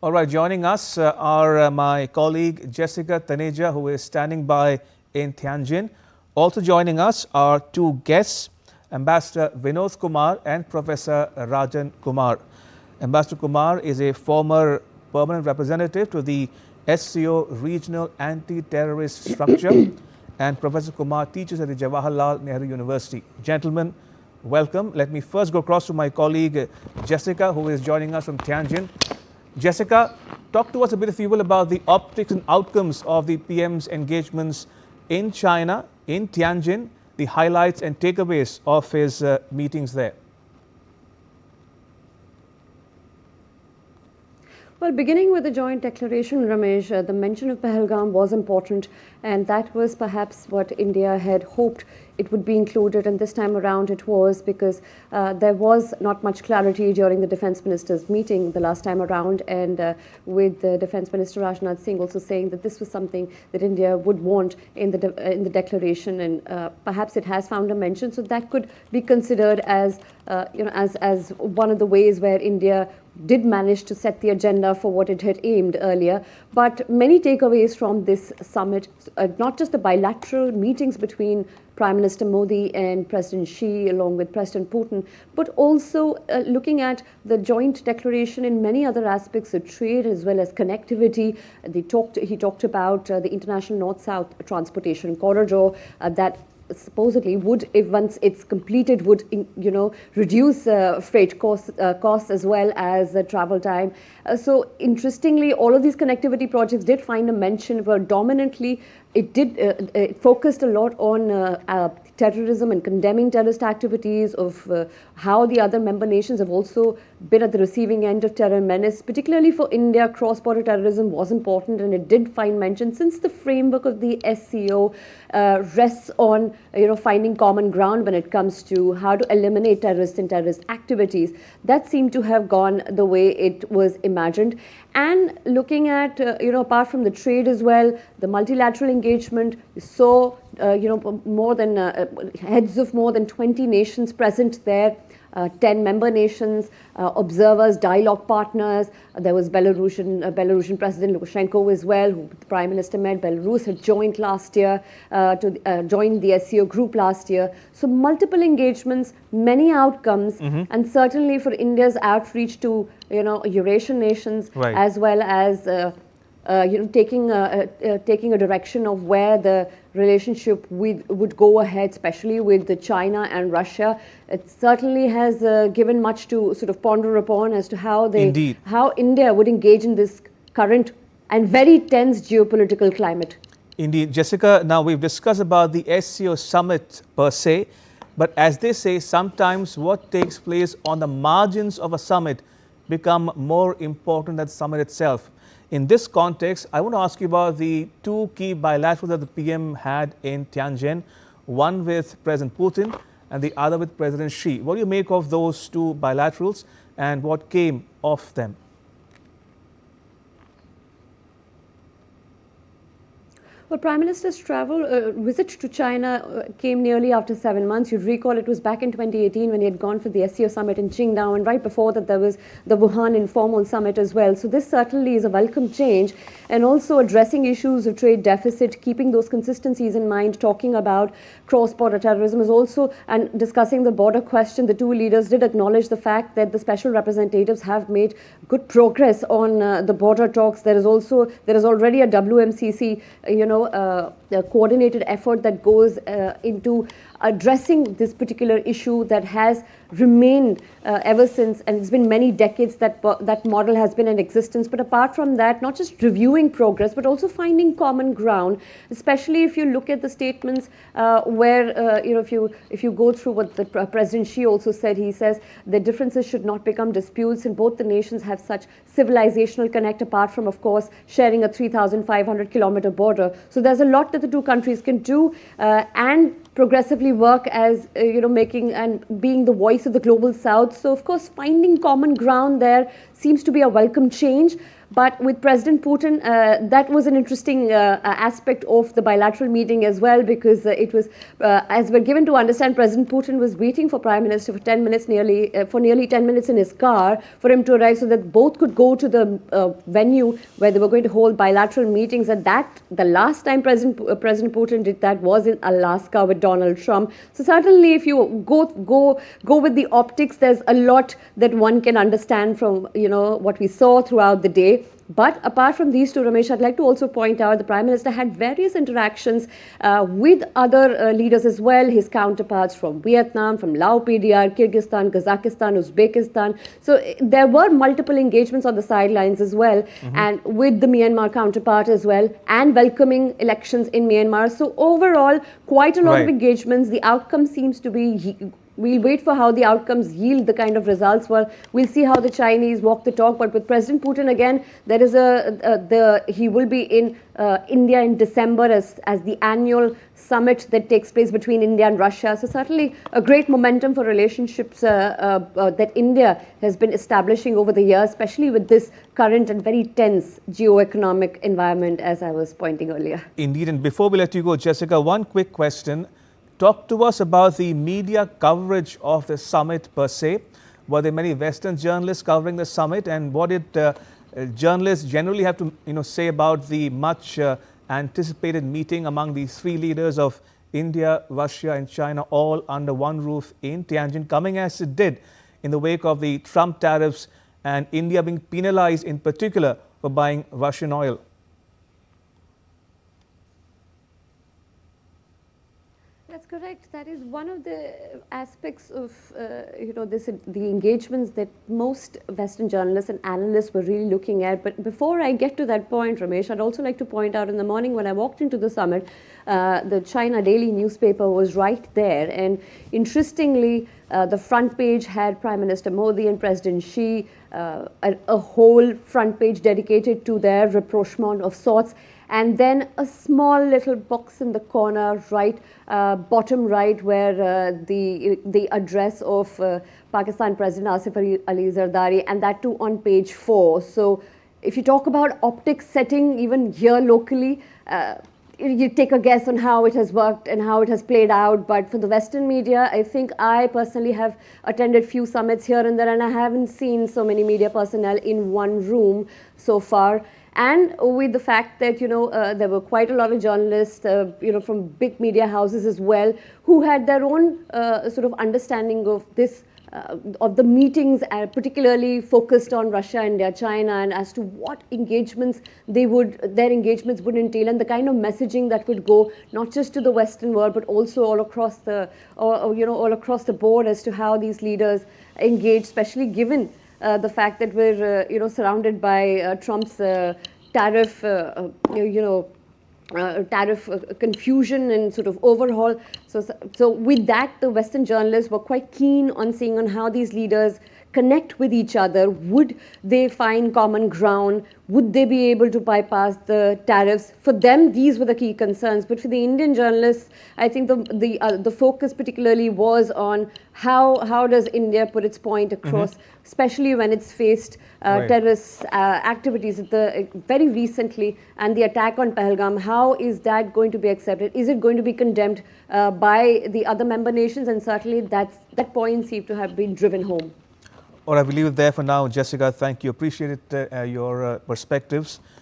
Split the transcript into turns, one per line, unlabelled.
All right, joining us are my colleague Jessica Taneja, who is standing by in Tianjin. Also joining us are two guests, Ambassador Vinod Kumar and Professor Rajan Kumar. Ambassador Kumar is a former permanent representative to the SCO Regional Anti-Terrorist Structure and Professor Kumar teaches at the Jawaharlal Nehru University. Gentlemen, welcome. Let me first go across to my colleague Jessica, who is joining us from Tianjin. Jessica, talk to us a bit, if you will, about the optics and outcomes of the PM's engagements in China, in Tianjin, the highlights and takeaways of his meetings there.
Well, beginning with the joint declaration, Ramesh, the mention of Pahalgam was important, and that was perhaps what India had hoped it would be included, and this time around it was, because there was not much clarity during the defense ministers' meeting the last time around, and with the defense minister Rajnath Singh also saying that this was something that India would want in the declaration, and perhaps it has found a mention, so that could be considered as as one of the ways where India did manage to set the agenda for what it had aimed earlier. But many takeaways from this summit, not just the bilateral meetings between Prime Minister Modi and President Xi along with President Putin, but also looking at the joint declaration in many other aspects of trade as well as connectivity. He talked about the international north-south transportation corridor that supposedly would, if once it's completed, would reduce freight costs as well as travel time. So interestingly, all of these connectivity projects did find a mention, but dominantly it focused a lot on terrorism and condemning terrorist activities, of how the other member nations have also been at the receiving end of terror menace. Particularly for India, cross-border terrorism was important, and it did find mention, since the framework of the SCO rests on finding common ground when it comes to how to eliminate terrorist and terrorist activities. That seemed to have gone the way it was imagined. And looking at apart from the trade as well, the multilateral engagement, we saw more than heads of more than 20 nations present there. 10 member nations, observers, dialogue partners. There was Belarusian President Lukashenko as well, who the Prime Minister met. Belarus had joined last year, joined the SCO group last year. So multiple engagements, many outcomes, and certainly for India's outreach to Eurasian nations, right, as well as taking a direction of where the relationship would go ahead, especially with China and Russia. It certainly has given much to sort of ponder upon as to how India would engage in this current and very tense geopolitical climate.
Indeed. Jessica, now we've discussed about the SCO Summit per se, but as they say, sometimes what takes place on the margins of a summit become more important than the summit itself. In this context, I want to ask you about the two key bilaterals that the PM had in Tianjin, one with President Putin and the other with President Xi. What do you make of those two bilaterals and what came of them?
Well, Prime Minister's visit to China came nearly after 7 months. You'd recall it was back in 2018 when he had gone for the SCO Summit in Qingdao, and right before that there was the Wuhan Informal Summit as well. So this certainly is a welcome change, and also addressing issues of trade deficit, keeping those consistencies in mind, talking about cross-border terrorism is also, and discussing the border question. The two leaders did acknowledge the fact that the special representatives have made good progress on the border talks. There is already a WMCC, a coordinated effort that goes into addressing this particular issue that has remained ever since, and it's been many decades that that model has been in existence. But apart from that, not just reviewing progress, but also finding common ground, especially if you look at the statements where if you go through what the President Xi also said. He says the differences should not become disputes, and both the nations have such civilizational connect, apart from, of course, sharing a 3,500 kilometer border. So there's a lot that the two countries can do, and progressively work as making and being the voice of the global south. So of course finding common ground there seems to be a welcome change. But with President Putin, that was an interesting aspect of the bilateral meeting as well, because it was, as we're given to understand, President Putin was waiting for Prime Minister for 10 minutes for nearly 10 minutes in his car for him to arrive, so that both could go to the venue where they were going to hold bilateral meetings. And that, the last time President Putin did that was in Alaska with Donald Trump. So certainly, if you go with the optics, there's a lot that one can understand from what we saw throughout the day. But apart from these two, Ramesh, I'd like to also point out the Prime Minister had various interactions with other leaders as well, his counterparts from Vietnam, from Lao PDR, Kyrgyzstan, Kazakhstan, Uzbekistan. So there were multiple engagements on the sidelines as well, and with the Myanmar counterpart as well, and welcoming elections in Myanmar. So overall, quite a lot of engagements. The outcome seems to be... We'll wait for how the outcomes yield the kind of results. Well, we'll see how the Chinese walk the talk. But with President Putin, again, there is he will be in India in December as the annual summit that takes place between India and Russia. So certainly a great momentum for relationships that India has been establishing over the years, especially with this current and very tense geo-economic environment, as I was pointing earlier.
Indeed. And before we let you go, Jessica, one quick question. Talk to us about the media coverage of the summit per se. Were there many Western journalists covering the summit, and what did journalists generally have to say about the much anticipated meeting among the three leaders of India, Russia and China, all under one roof in Tianjin, coming as it did in the wake of the Trump tariffs and India being penalized in particular for buying Russian oil?
That's correct. That is one of the aspects of the engagements that most Western journalists and analysts were really looking at. But before I get to that point, Ramesh, I'd also like to point out in the morning when I walked into the summit, the China Daily newspaper was right there. And interestingly, the front page had Prime Minister Modi and President Xi, a whole front page dedicated to their rapprochement of sorts. And then a small little box in the corner, right, bottom right, where the address of Pakistan President Asif Ali Zardari, and that too on page 4. So if you talk about optics setting, even here locally, you take a guess on how it has worked and how it has played out. But for the Western media, I think I personally have attended few summits here and there, and I haven't seen so many media personnel in one room so far. And with the fact that, there were quite a lot of journalists, from big media houses as well, who had their own sort of understanding of this, of the meetings, particularly focused on Russia, India, China, and as to what engagements their engagements would entail, and the kind of messaging that would go not just to the Western world, but also all across all across the board as to how these leaders engage, especially given the fact that we're, surrounded by Trump's tariff, tariff confusion and sort of overhaul. So with that, the Western journalists were quite keen on seeing on how these leaders connect with each other. Would they find common ground? Would they be able to bypass the tariffs? For them, these were the key concerns. But for the Indian journalists, I think the focus particularly was on how does India put its point across, especially when it's faced terrorist activities very recently, and the attack on Pahalgam. How is that going to be accepted? Is it going to be condemned by the other member nations? And certainly that point seemed to have been driven home.
Or I will leave it there for now. Jessica, thank you. Appreciate your perspectives.